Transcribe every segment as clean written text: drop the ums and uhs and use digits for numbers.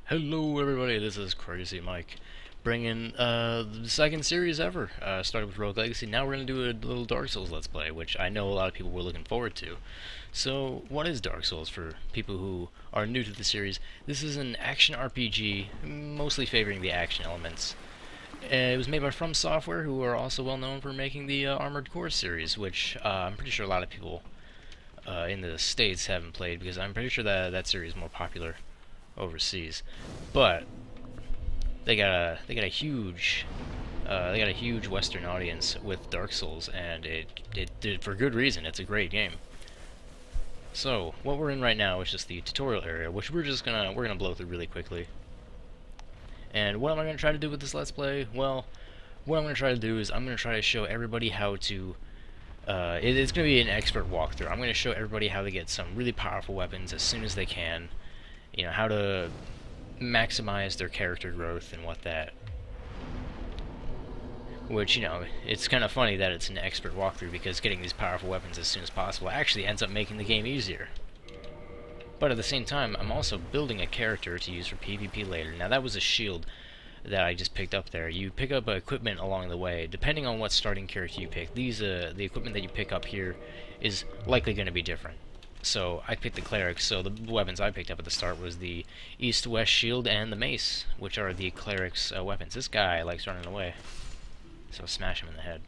Hello everybody, this is Crazy Mike, bringing the second series ever. Started with Rogue Legacy, now we're going to do a little Dark Souls Let's Play, which I know a lot of people were looking forward to. So, what is Dark Souls for people who are new to the series? This is an action RPG, mostly favoring the action elements. It was made by From Software, who are also well known for making the Armored Core series, which I'm pretty sure a lot of people in the States haven't played, because I'm pretty sure that series is more popular overseas. But they got a huge Western audience with Dark Souls, and it did for good reason. It's a great game. So what we're in right now is just the tutorial area, which we're gonna blow through really quickly. And what am I gonna try to do with this Let's Play? Well, what I'm gonna try to do is I'm gonna try to show everybody how to. It's gonna be an expert walkthrough. I'm gonna show everybody how to get some really powerful weapons as soon as they can. You know, how to maximize their character growth and what that. Which, you know, it's kind of funny that it's an expert walkthrough, because getting these powerful weapons as soon as possible actually ends up making the game easier. But at the same time, I'm also building a character to use for PvP later. Now that was a shield that I just picked up there. You pick up equipment along the way. Depending on what starting character you pick, the equipment that you pick up here is likely going to be different. So I picked the clerics, so the weapons I picked up at the start was the east-west shield and the mace, which are the clerics' weapons. This guy likes running away, so smash him in the head.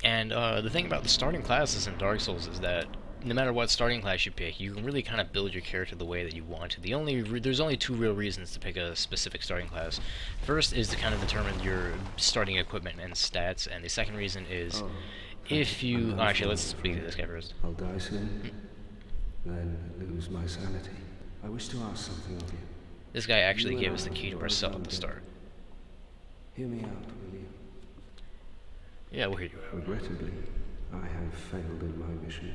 And the thing about the starting classes in Dark Souls is that no matter what starting class you pick, you can really kind of build your character the way that you want to. There's only two real reasons to pick a specific starting class. First is to kind of determine your starting equipment and stats, and the second reason is if you... actually, let's speak to this guy first. I'll die soon, then lose my sanity. I wish to ask something of you. This guy actually gave us the key to our cell at the start. Hear me out, will you? Yeah, we'll hear you out. Regrettably, I have failed in my mission,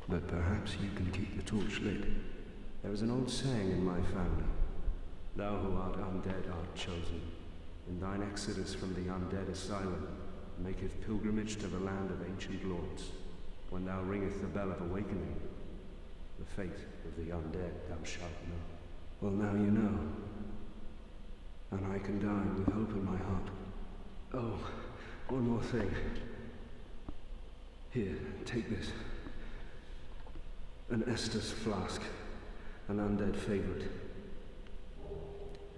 but perhaps you can keep the torch lit. There is an old saying in my family: thou who art undead art chosen, and thine exodus from the undead asylum maketh pilgrimage to the land of ancient lords. When thou ringeth the bell of awakening, the fate of the undead thou shalt know. Well, now you know, and I can die with hope in my heart. Oh, one more thing. Here, take this. An Estus flask, an undead favorite.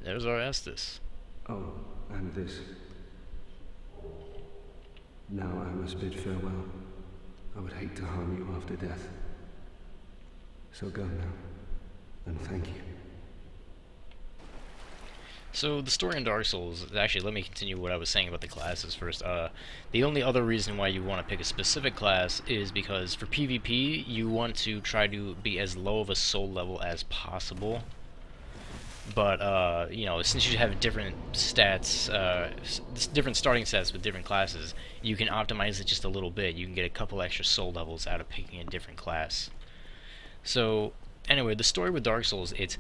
There's our Estus. Oh, and this. Now I must bid farewell. I would hate to harm you after death. So go now, and thank you. So the story in Dark Souls, actually let me continue what I was saying about the classes first. The only other reason why you want to pick a specific class is because for PvP you want to try to be as low of a soul level as possible. But, you know, since you have different stats, different starting stats with different classes, you can optimize it just a little bit. You can get a couple extra soul levels out of picking a different class. So, anyway, the story with Dark Souls, it's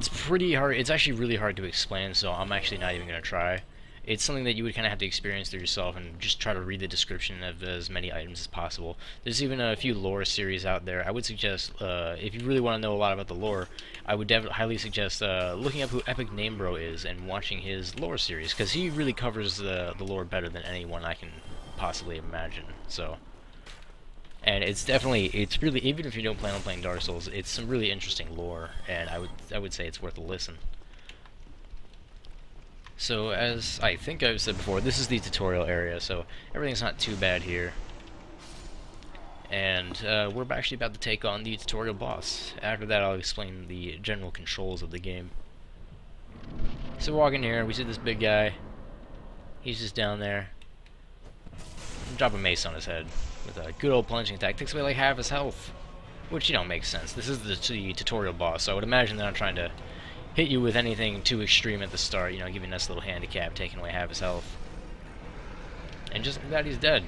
pretty hard. It's actually really hard to explain, so I'm actually not even going to try. It's something that you would kind of have to experience through yourself and just try to read the description of as many items as possible. There's even a few lore series out there. I would suggest, if you really want to know a lot about the lore, I would highly suggest looking up who Epic Namebro is and watching his lore series, because he really covers the lore better than anyone I can possibly imagine. So, and it's really, even if you don't plan on playing Dark Souls, it's some really interesting lore, and I would say it's worth a listen. So, as I think I've said before, this is the tutorial area, so everything's not too bad here. And we're actually about to take on the tutorial boss. After that, I'll explain the general controls of the game. So we walk in here, we see this big guy. He's just down there. Drop a mace on his head with a good old plunging attack. Takes away like half his health, which, you know, makes sense. This is the tutorial boss, so I would imagine they're not trying to hit you with anything too extreme at the start, you know, give you a nice little handicap, taking away half his health. And just like that, he's dead.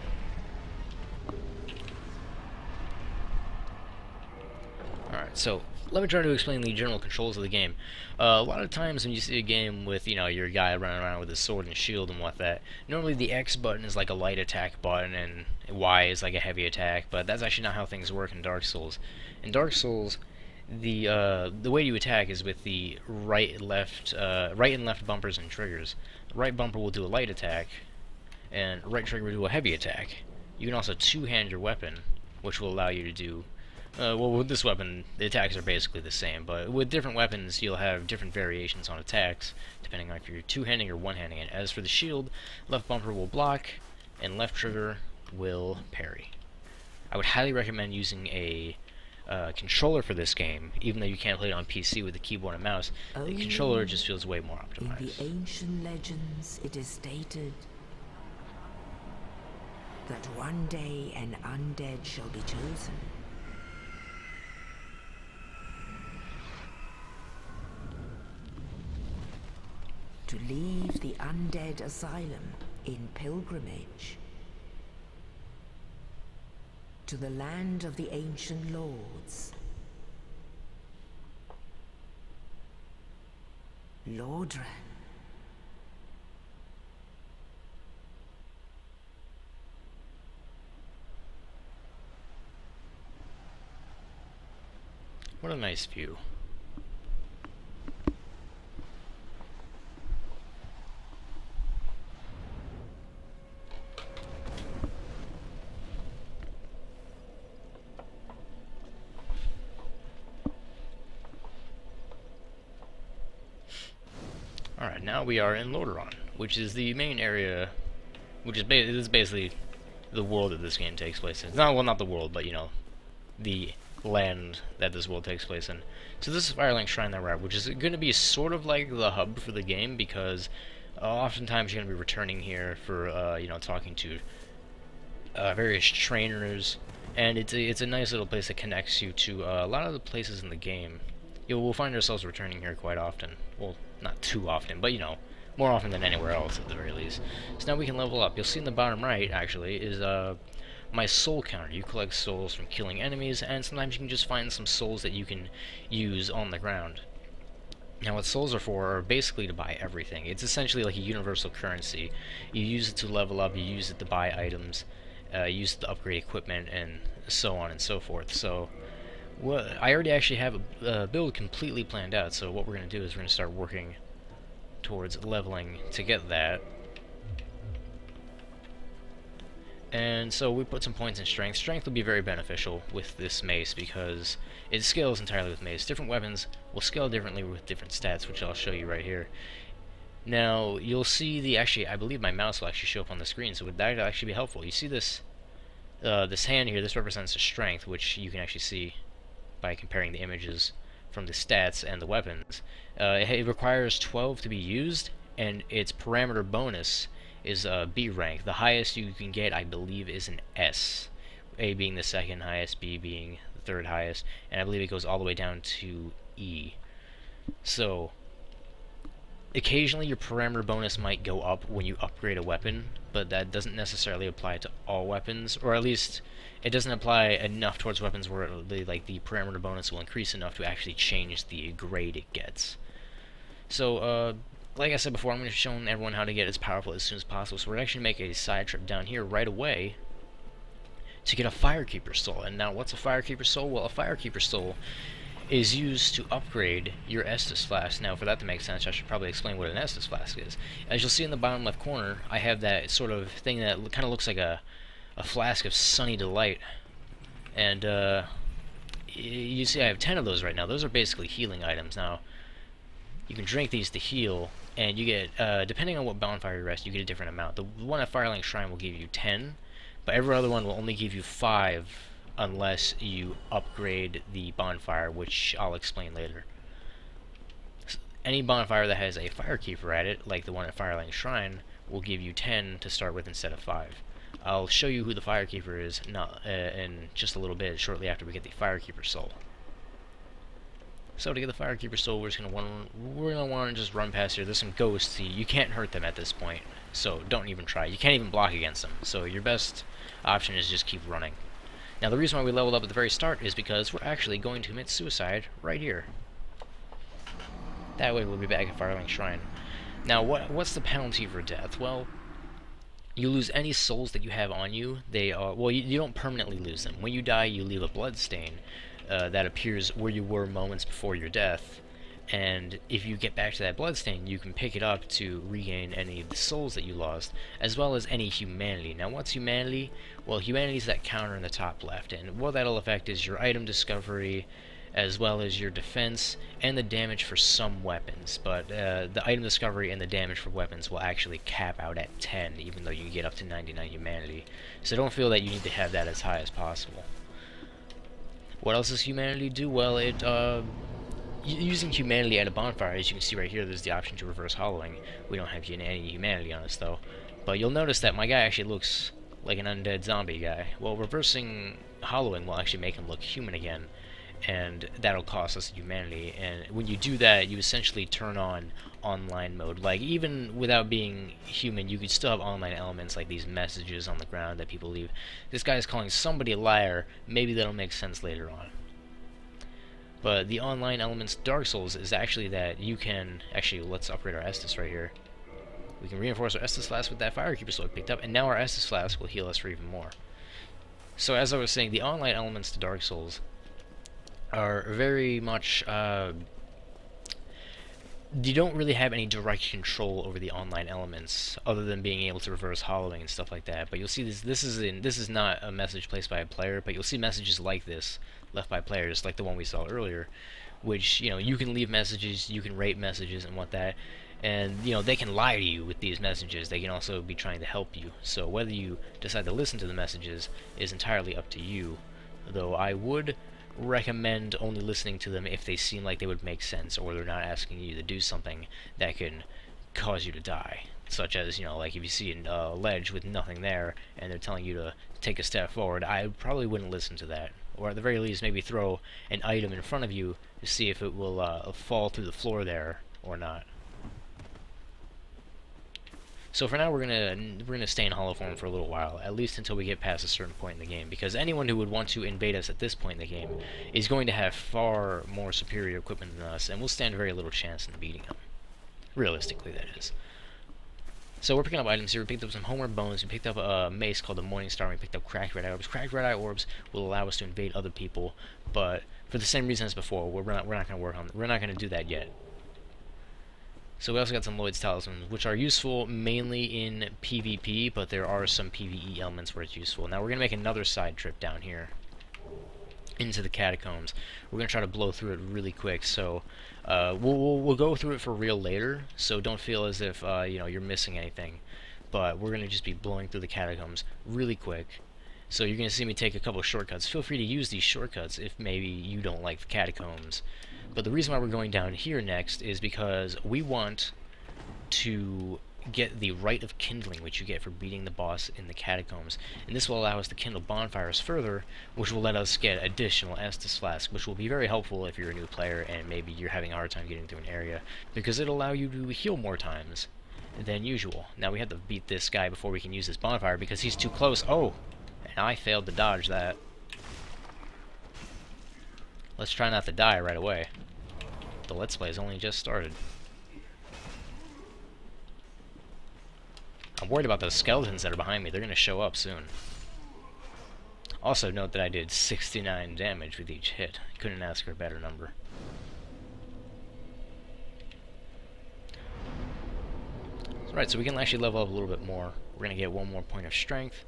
Alright, so let me try to explain the general controls of the game. A lot of times when you see a game with, you know, your guy running around with his sword and shield and whatnot, normally the X button is like a light attack button and Y is like a heavy attack, but that's actually not how things work in Dark Souls. In Dark Souls, The way you attack is with the right and left bumpers and triggers. Right bumper will do a light attack, and right trigger will do a heavy attack. You can also two-hand your weapon, which will allow you to do. Well, with this weapon, the attacks are basically the same, but with different weapons, you'll have different variations on attacks, depending on if you're two-handing or one-handing it. As for the shield, left bumper will block, and left trigger will parry. I would highly recommend using a controller for this game, even though you can't play it on PC with the keyboard and mouse. The controller just feels way more optimized. In the ancient legends, it is stated that one day an undead shall be chosen. To leave the undead asylum in pilgrimage to the land of the ancient lords. Lordran. What a nice view. Alright, now we are in Lordaeron, which is the main area, which is basically the world that this game takes place in. Well, not the world, but, you know, the land that this world takes place in. So this is Firelink Shrine that we're at, which is going to be sort of like the hub for the game, because oftentimes you're going to be returning here for, you know, talking to various trainers, and it's a nice little place that connects you to a lot of the places in the game. We'll find ourselves returning here quite often. Well, not too often, but, you know, more often than anywhere else at the very least. So now we can level up. You'll see in the bottom right, actually, is my soul counter. You collect souls from killing enemies, and sometimes you can just find some souls that you can use on the ground. Now, what souls are for are basically to buy everything. It's essentially like a universal currency. You use it to level up, you use it to buy items, use it to upgrade equipment, and so on and so forth. So, well, I already actually have a build completely planned out, so what we're going to do is we're going to start working towards leveling to get that. And so we put some points in strength. Strength will be very beneficial with this mace because it scales entirely with mace. Different weapons will scale differently with different stats, which I'll show you right here. Now, you'll see I believe my mouse will actually show up on the screen, so that will actually be helpful. You see this, this hand here, this represents the strength, which you can actually see by comparing the images from the stats and the weapons. It requires 12 to be used, and its parameter bonus is B rank. The highest you can get, I believe, is an S. A being the second highest, B being the third highest, and I believe it goes all the way down to E. So, occasionally your parameter bonus might go up when you upgrade a weapon, but that doesn't necessarily apply to all weapons, or at least it doesn't apply enough towards weapons where the parameter bonus will increase enough to actually change the grade it gets. So, like I said before, I'm going to show everyone how to get as powerful as soon as possible, so we're actually make a side trip down here right away to get a Firekeeper Soul. And now, what's a Firekeeper Soul? Well, a Firekeeper Soul is used to upgrade your Estus Flask. Now, for that to make sense, I should probably explain what an Estus Flask is. As you'll see in the bottom left corner, I have that sort of thing that kind of looks like a flask of Sunny Delight. And, you see I have 10 of those right now. Those are basically healing items. Now, you can drink these to heal, and you get, depending on what bonfire you rest, you get a different amount. The one at Firelink Shrine will give you 10, but every other one will only give you 5 unless you upgrade the bonfire, which I'll explain later. Any bonfire that has a Firekeeper at it, like the one at Firelink Shrine, will give you 10 to start with instead of 5. I'll show you who the Firekeeper is in just a little bit, shortly after we get the Firekeeper Soul. So to get the Firekeeper Soul, we're gonna want to just run past here. There's some ghosts. You can't hurt them at this point, so don't even try. You can't even block against them. So your best option is just keep running. Now the reason why we leveled up at the very start is because we're actually going to commit suicide right here. That way we'll be back at Firelink Shrine. Now what's the penalty for death? Well, you lose any souls that you have on you. They are, well, you don't permanently lose them. When you die, you leave a blood stain. that appears where you were moments before your death. And if you get back to that bloodstain, you can pick it up to regain any of the souls that you lost, as well as any humanity. Now, what's humanity? Well, humanity is that counter in the top left, and what that'll affect is your item discovery, as well as your defense, and the damage for some weapons. But the item discovery and the damage for weapons will actually cap out at 10, even though you can get up to 99 humanity. So don't feel that you need to have that as high as possible. What else does humanity do? Well, it using humanity at a bonfire, as you can see right here, there's the option to reverse hollowing. We don't have any humanity on us, though. But you'll notice that my guy actually looks like an undead zombie guy. Well, reversing hollowing will actually make him look human again, and that'll cost us humanity. And when you do that, you essentially turn on online mode. Like, even without being human, you could still have online elements like these messages on the ground that people leave. This guy's calling somebody a liar. Maybe that'll make sense later on. But the online elements Dark Souls is actually that you can... Actually, let's upgrade our Estus right here. We can reinforce our Estus Flask with that Firekeeper Sword picked up, and now our Estus Flask will heal us for even more. So as I was saying, the online elements to Dark Souls are very much... you don't really have any direct control over the online elements, other than being able to reverse hollowing and stuff like that. But you'll see this is not a message placed by a player, but you'll see messages like this left by players, like the one we saw earlier, which, you know, you can leave messages, you can rate messages and what that, and, you know, they can lie to you with these messages. They can also be trying to help you. So whether you decide to listen to the messages is entirely up to you, though I would recommend only listening to them if they seem like they would make sense, or they're not asking you to do something that can cause you to die. Such as, you know, like if you see a ledge with nothing there, and they're telling you to take a step forward, I probably wouldn't listen to that. Or at the very least, maybe throw an item in front of you to see if it will fall through the floor there or not. So for now, we're gonna stay in hollow form for a little while, at least until we get past a certain point in the game, because anyone who would want to invade us at this point in the game is going to have far more superior equipment than us, and we'll stand very little chance in beating them. Realistically, that is. So we're picking up items here. We picked up some homeward bones. We picked up a mace called the Morning Star. We picked up cracked red eye orbs. Cracked red eye orbs will allow us to invade other people, but for the same reason as before, we're not going to work on. We're not going to do that yet. So we also got some Lloyd's Talismans, which are useful mainly in PvP, but there are some PvE elements where it's useful. Now we're going to make another side trip down here into the Catacombs. We're going to try to blow through it really quick, so we'll go through it for real later, so don't feel as if you know, you're missing anything. But we're going to just be blowing through the Catacombs really quick. So you're going to see me take a couple of shortcuts. Feel free to use these shortcuts if maybe you don't like the Catacombs. But the reason why we're going down here next is because we want to get the Rite of Kindling, which you get for beating the boss in the Catacombs. And this will allow us to kindle bonfires further, which will let us get additional Estus Flask, which will be very helpful if you're a new player and maybe you're having a hard time getting through an area, because it'll allow you to heal more times than usual. Now we have to beat this guy before we can use this bonfire because he's too close. Oh! And I failed to dodge that. Let's try not to die right away. The Let's Play has only just started. I'm worried about those skeletons that are behind me. They're going to show up soon. Also, note that I did 69 damage with each hit. Couldn't ask for a better number. Alright, so we can actually level up a little bit more. We're going to get one more point of strength.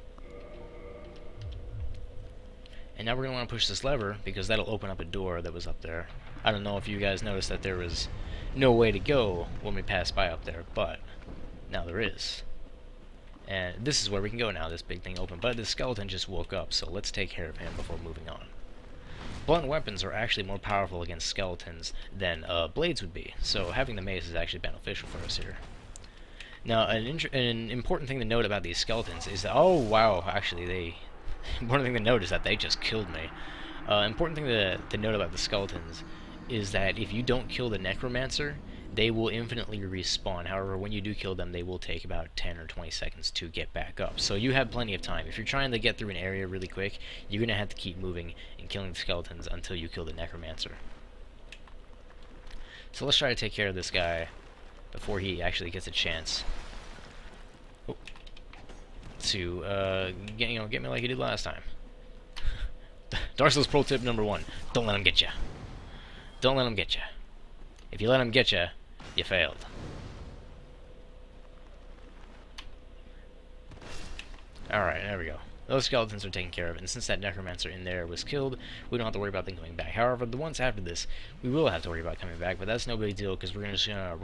And now we're going to want to push this lever, because that'll open up a door that was up there. I don't know if you guys noticed that there was no way to go when we passed by up there, but now there is. And this is where we can go now, this big thing open. But the skeleton just woke up, so let's take care of him before moving on. Blunt weapons are actually more powerful against skeletons than blades would be, so having the mace is actually beneficial for us here. Now, an important thing to note about these skeletons is that... Oh, wow, actually, they... Important thing to note is that they just killed me. Important thing to note about the skeletons is that if you don't kill the Necromancer, they will infinitely respawn. However, when you do kill them, they will take about 10 or 20 seconds to get back up. So you have plenty of time. If you're trying to get through an area really quick, you're going to have to keep moving and killing the skeletons until you kill the Necromancer. So let's try to take care of this guy before he actually gets a chance to get me like he did last time. Dark Souls pro tip number 1. Don't let him get you. Don't let him get you. If you let him get you, you failed. Alright, there we go. Those skeletons are taken care of, and since that necromancer in there was killed, we don't have to worry about them coming back. However, the ones after this, we will have to worry about coming back, but that's no big deal because we're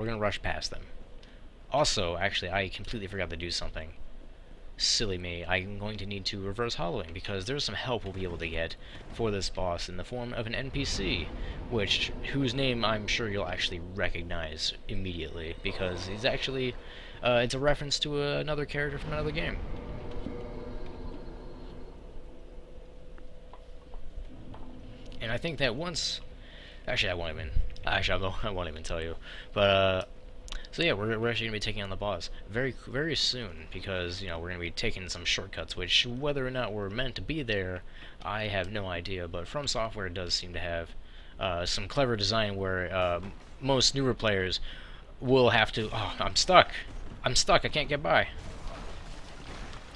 gonna rush past them. Also, actually, I completely forgot to do something. Silly me. I'm going to need to reverse hollowing because there's some help we'll be able to get for this boss in the form of an NPC, whose name I'm sure you'll actually recognize immediately because he's actually it's a reference to another character from another game. And I think that once, actually I won't even tell you, but so yeah, we're actually gonna be taking on the boss very soon because we're gonna be taking some shortcuts, which whether or not we're meant to be there, I have no idea. But From Software does seem to have some clever design where most newer players will have to. Oh, I'm stuck. I can't get by.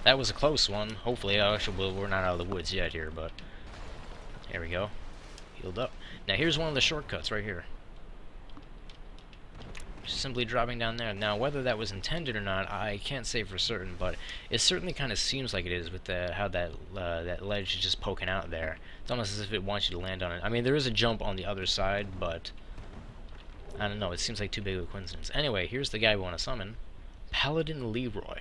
That was a close one. Hopefully, we're not out of the woods yet here, but there we go. Healed up. Now here's one of the shortcuts right here. Simply dropping down there. Now whether that was intended or not, I can't say for certain, but it certainly kind of seems like it is with how that ledge is just poking out there. It's almost as if it wants you to land on it. I mean, there is a jump on the other side, but I don't know. It seems like too big of a coincidence. Anyway, here's the guy we want to summon, Paladin Leroy.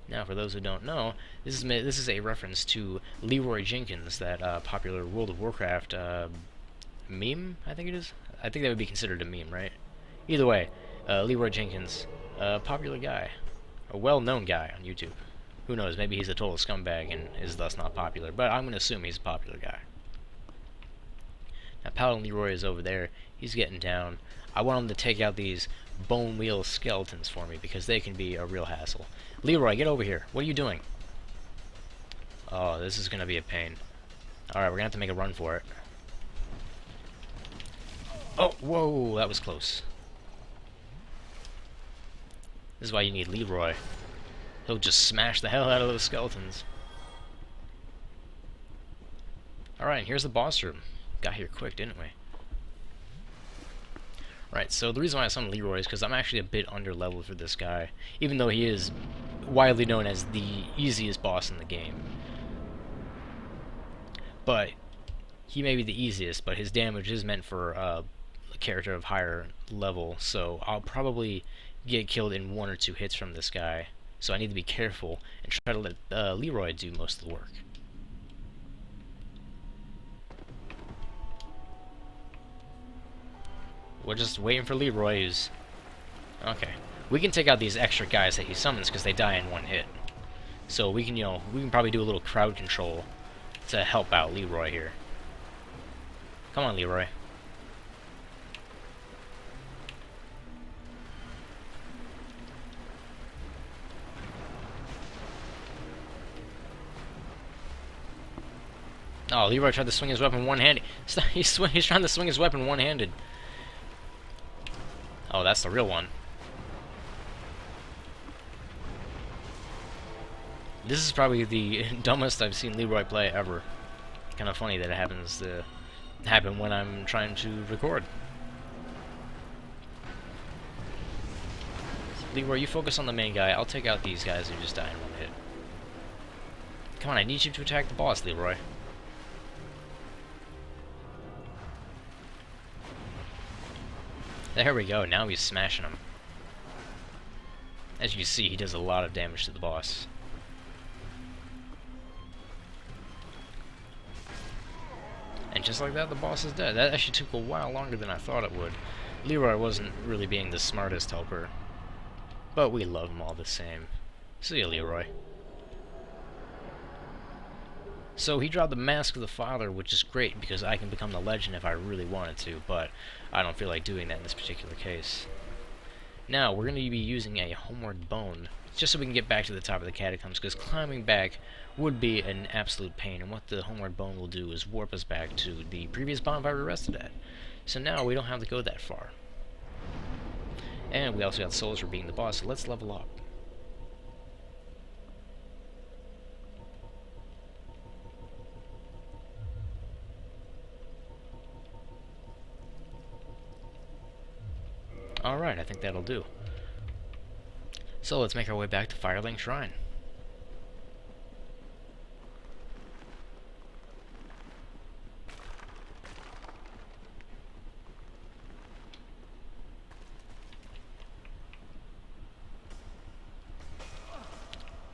Now, for those who don't know, this is a reference to Leroy Jenkins, that popular World of Warcraft meme, I think it is. I think that would be considered a meme, right? Either way, Leroy Jenkins, a popular guy, a well-known guy on YouTube. Who knows, maybe he's a total scumbag and is thus not popular, but I'm going to assume he's a popular guy. Now, Paladin Leroy is over there. He's getting down. I want him to take out these bone wheel skeletons for me because they can be a real hassle. Leroy, get over here. What are you doing? Oh, this is going to be a pain. Alright, we're going to have to make a run for it. Oh, whoa, that was close. This is why you need Leroy. He'll just smash the hell out of those skeletons. Alright, and here's the boss room. Got here quick, didn't we? Right, so the reason why I summoned Leroy is because I'm actually a bit under-leveled for this guy, even though he is widely known as the easiest boss in the game. But he may be the easiest, but his damage is meant for a character of higher level, so I'll probably get killed in 1 or 2 hits from this guy. So I need to be careful and try to let Leroy do most of the work. We're just waiting for Leroy. Okay. We can take out these extra guys that he summons because they die in 1 hit. So we can, we can probably do a little crowd control to help out Leroy here. Come on, Leroy. Oh, Leroy tried to swing his weapon one-handed. He's trying to swing his weapon one-handed. Oh, that's the real one. This is probably the dumbest I've seen Leroy play ever. Kind of funny that it happens to happen when I'm trying to record. Leroy, you focus on the main guy. I'll take out these guys who just die in 1 hit. Come on, I need you to attack the boss, Leroy. There we go, now he's smashing him. As you can see, he does a lot of damage to the boss. And just like that, the boss is dead. That actually took a while longer than I thought it would. Leroy wasn't really being the smartest helper. But we love him all the same. See ya, Leroy. So he dropped the Mask of the Father, which is great because I can become the legend if I really wanted to, but I don't feel like doing that in this particular case. Now, we're going to be using a Homeward Bone, just so we can get back to the top of the Catacombs, because climbing back would be an absolute pain, and what the Homeward Bone will do is warp us back to the previous bonfire we rested at. So now we don't have to go that far. And we also got souls for being the boss, so let's level up. Alright, I think that'll do. So let's make our way back to Firelink Shrine.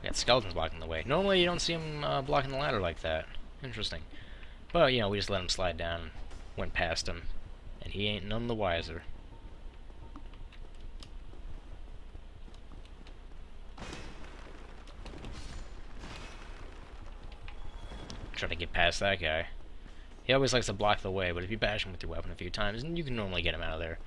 Got skeletons blocking the way. Normally you don't see them blocking the ladder like that. Interesting. But, you know, we just let him slide down, went past him, and he ain't none the wiser. Try to get past that guy. He always likes to block the way, but if you bash him with your weapon a few times, you can normally get him out of there.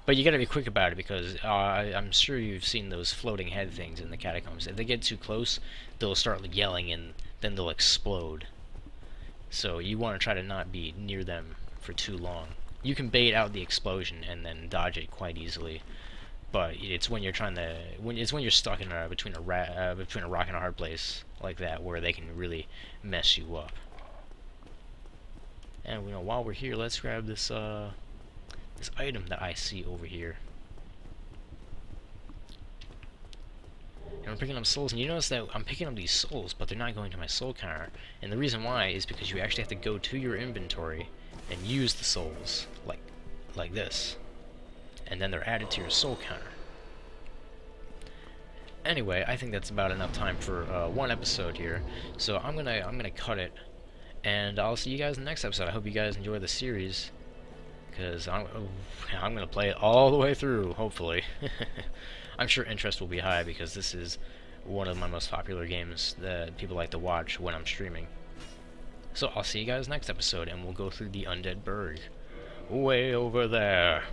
But you gotta be quick about it, because I'm sure you've seen those floating head things in the catacombs. If they get too close, they'll start yelling, and then they'll explode. So you want to try to not be near them for too long. You can bait out the explosion and then dodge it quite easily, but it's when you're trying to when you're stuck in between a rock and a hard place like that where they can really mess you up. And you know, while we're here, let's grab this this item that I see over here. And I'm picking up souls, and you notice that I'm picking up these souls, but they're not going to my soul counter. And the reason why is because you actually have to go to your inventory and use the souls, like this. And then they're added to your soul counter. Anyway, I think that's about enough time for one episode here. So I'm gonna cut it, and I'll see you guys in the next episode. I hope you guys enjoy the series, because I'm gonna play it all the way through, hopefully. I'm sure interest will be high, because this is one of my most popular games that people like to watch when I'm streaming. So I'll see you guys next episode, and we'll go through the Undead Burg. Way over there.